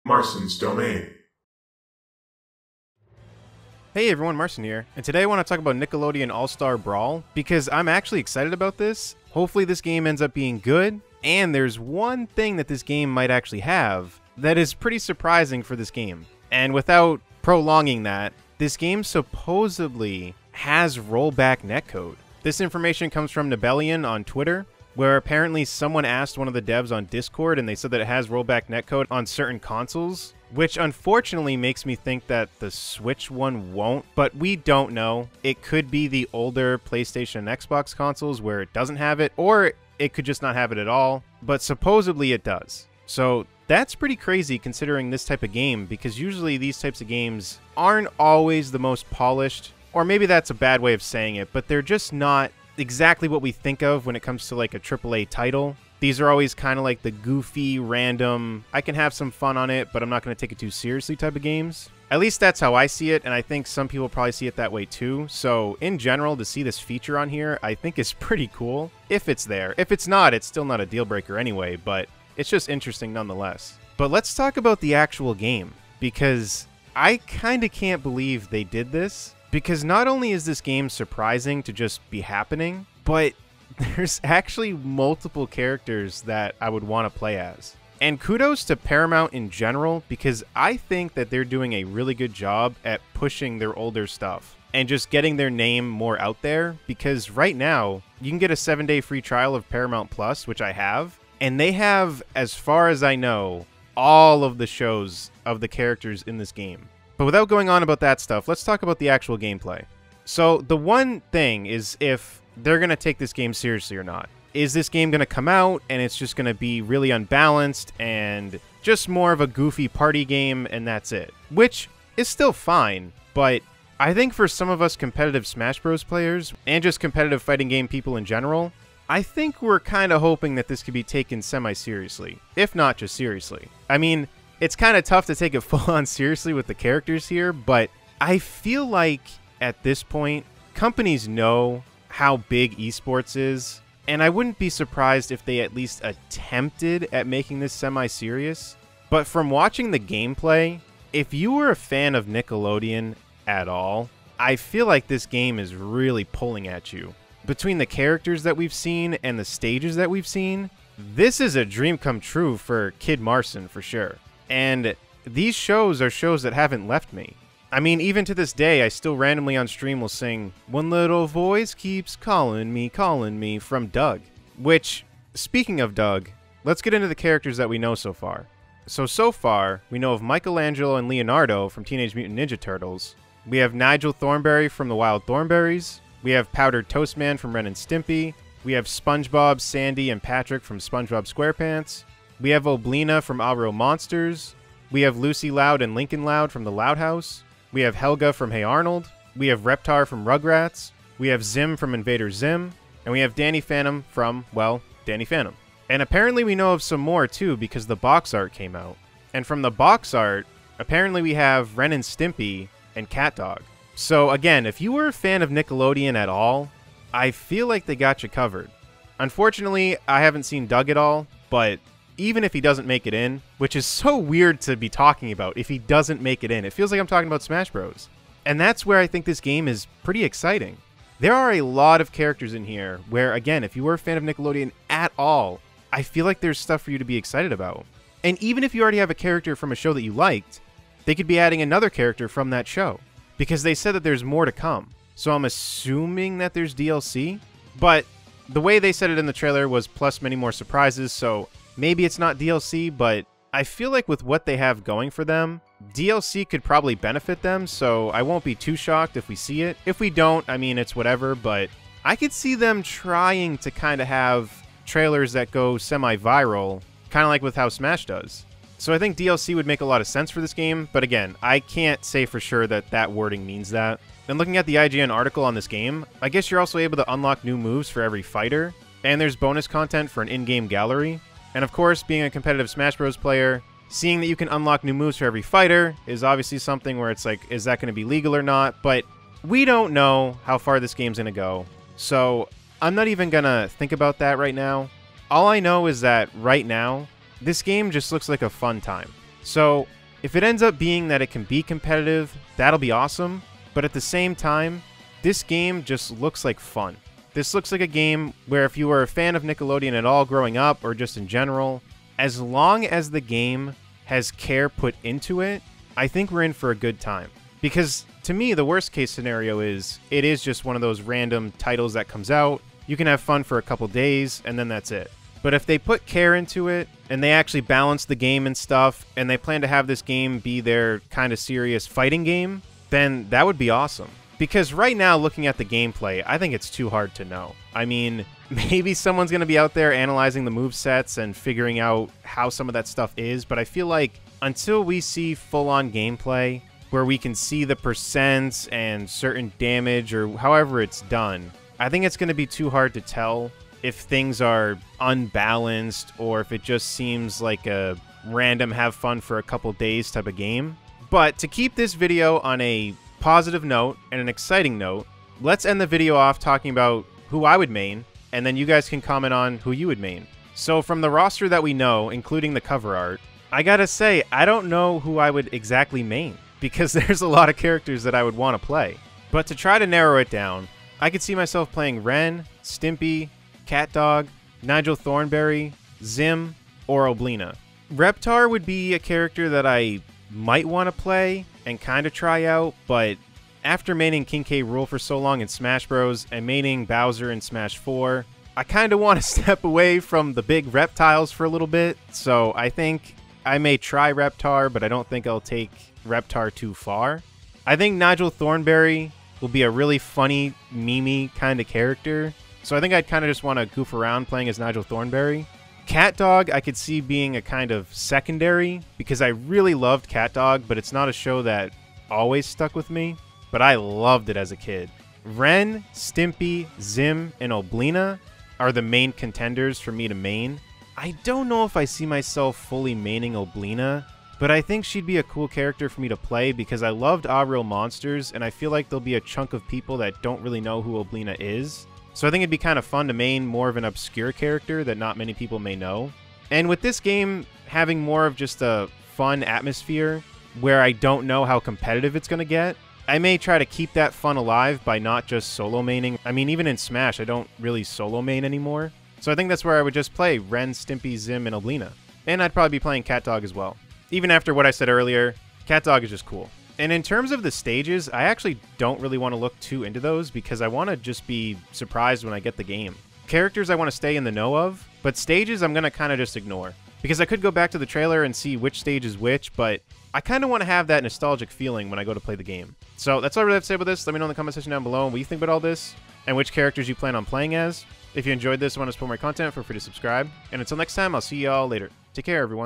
Marston's Domain. Hey everyone, Marson here, and today I want to talk about Nickelodeon All-Star Brawl, because I'm actually excited about this. Hopefully this game ends up being good, and there's one thing that this game might actually have that is pretty surprising for this game. And without prolonging that, this game supposedly has rollback netcode. This information comes from Nickelodeon on Twitter, where apparently someone asked one of the devs on Discord and they said that it has rollback netcode on certain consoles, which unfortunately makes me think that the Switch one won't, but we don't know. It could be the older PlayStation and Xbox consoles where it doesn't have it, or it could just not have it at all, but supposedly it does. So that's pretty crazy considering this type of game, because usually these types of games aren't always the most polished, or maybe that's a bad way of saying it, but they're just not exactly what we think of when it comes to like a AAA title. These are always kind of like the goofy, random, I can have some fun on it, but I'm not going to take it too seriously type of games. At least that's how I see it, and I think some people probably see it that way too. So in general, to see this feature on here, I think is pretty cool, if it's there. If it's not, it's still not a deal breaker anyway, but it's just interesting nonetheless. But let's talk about the actual game, because I kind of can't believe they did this. Because not only is this game surprising to just be happening, but there's actually multiple characters that I would want to play as. And kudos to Paramount in general, because I think that they're doing a really good job at pushing their older stuff and just getting their name more out there, because right now you can get a 7-day free trial of Paramount Plus, which I have, and they have, as far as I know, all of the shows of the characters in this game. But without going on about that stuff, let's talk about the actual gameplay. So the one thing is if they're going to take this game seriously or not. Is this game going to come out and it's just going to be really unbalanced and just more of a goofy party game and that's it? Which is still fine, but I think for some of us competitive Smash Bros players and just competitive fighting game people in general, I think we're kind of hoping that this could be taken semi-seriously, if not just seriously. I mean, it's kind of tough to take it full-on seriously with the characters here, but I feel like at this point, companies know how big esports is, and I wouldn't be surprised if they at least attempted at making this semi-serious. But from watching the gameplay, if you were a fan of Nickelodeon at all, I feel like this game is really pulling at you. Between the characters that we've seen and the stages that we've seen, this is a dream come true for Kid Marson for sure. And these shows are shows that haven't left me. I mean, even to this day, I still randomly on stream will sing, "One little voice keeps calling me," from Doug. Which, speaking of Doug, let's get into the characters that we know so far. So far, we know of Michelangelo and Leonardo from Teenage Mutant Ninja Turtles. We have Nigel Thornberry from the Wild Thornberrys. We have Powdered Toast Man from Ren and Stimpy. We have SpongeBob, Sandy, and Patrick from SpongeBob SquarePants. We have Oblina from All Real Monsters. We have Lucy Loud and Lincoln Loud from The Loud House. We have Helga from Hey Arnold. We have Reptar from Rugrats. We have Zim from Invader Zim. And we have Danny Phantom from, well, Danny Phantom. And apparently we know of some more too, because the box art came out. And from the box art, apparently we have Ren and Stimpy and CatDog. So again, if you were a fan of Nickelodeon at all, I feel like they got you covered. Unfortunately, I haven't seen Doug at all, but even if he doesn't make it in, which is so weird to be talking about, if he doesn't make it in, it feels like I'm talking about Smash Bros. And that's where I think this game is pretty exciting. There are a lot of characters in here where, again, if you were a fan of Nickelodeon at all, I feel like there's stuff for you to be excited about. And even if you already have a character from a show that you liked, they could be adding another character from that show, because they said that there's more to come. So I'm assuming that there's DLC, but the way they said it in the trailer was plus many more surprises, so maybe it's not DLC, but I feel like with what they have going for them, DLC could probably benefit them, so I won't be too shocked if we see it. If we don't, I mean, it's whatever, but I could see them trying to kind of have trailers that go semi-viral, kind of like with how Smash does. So I think DLC would make a lot of sense for this game, but again, I can't say for sure that that wording means that. And looking at the IGN article on this game, I guess you're also able to unlock new moves for every fighter, and there's bonus content for an in-game gallery. And of course, being a competitive Smash Bros. Player, seeing that you can unlock new moves for every fighter is obviously something where it's like, is that going to be legal or not? But we don't know how far this game's going to go. So I'm not even going to think about that right now. All I know is that right now, this game just looks like a fun time. So if it ends up being that it can be competitive, that'll be awesome. But at the same time, this game just looks like fun. This looks like a game where if you were a fan of Nickelodeon at all growing up or just in general, as long as the game has care put into it, I think we're in for a good time. Because to me, the worst case scenario is it is just one of those random titles that comes out. You can have fun for a couple days and then that's it. But if they put care into it and they actually balance the game and stuff and they plan to have this game be their kind of serious fighting game, then that would be awesome. Because right now, looking at the gameplay, I think it's too hard to know. I mean, maybe someone's going to be out there analyzing the movesets and figuring out how some of that stuff is, but I feel like until we see full-on gameplay where we can see the percents and certain damage or however it's done, I think it's going to be too hard to tell if things are unbalanced or if it just seems like a random have fun for a couple days type of game. But to keep this video on a positive note and an exciting note, let's end the video off talking about who I would main, and then you guys can comment on who you would main. So from the roster that we know, including the cover art, I gotta say, I don't know who I would exactly main, because there's a lot of characters that I would want to play. But to try to narrow it down, I could see myself playing Ren, Stimpy, CatDog, Nigel Thornberry, Zim, or Oblina. Reptar would be a character that I might want to play and kind of try out, but after maining King K. Rool for so long in Smash Bros. And maining Bowser in Smash 4, I kind of want to step away from the big reptiles for a little bit, so I think I may try Reptar, but I don't think I'll take Reptar too far. I think Nigel Thornberry will be a really funny, memey kind of character, so I think I'd kind of just want to goof around playing as Nigel Thornberry. CatDog, I could see being a kind of secondary, because I really loved CatDog, but it's not a show that always stuck with me, but I loved it as a kid. Ren, Stimpy, Zim, and Oblina are the main contenders for me to main. I don't know if I see myself fully maining Oblina, but I think she'd be a cool character for me to play because I loved Real Monsters, and I feel like there'll be a chunk of people that don't really know who Oblina is. So I think it'd be kind of fun to main more of an obscure character that not many people may know. And with this game having more of just a fun atmosphere where I don't know how competitive it's going to get, I may try to keep that fun alive by not just solo maining. I mean, even in Smash, I don't really solo main anymore. So I think that's where I would just play Ren, Stimpy, Zim, and Oblina. And I'd probably be playing CatDog as well. Even after what I said earlier, CatDog is just cool. And in terms of the stages, I actually don't really want to look too into those because I want to just be surprised when I get the game. Characters I want to stay in the know of, but stages I'm going to kind of just ignore. Because I could go back to the trailer and see which stage is which, but I kind of want to have that nostalgic feeling when I go to play the game. So that's all I really have to say about this. Let me know in the comment section down below what you think about all this, and which characters you plan on playing as. If you enjoyed this and want to support my content, feel free to subscribe. And until next time, I'll see y'all later. Take care, everyone.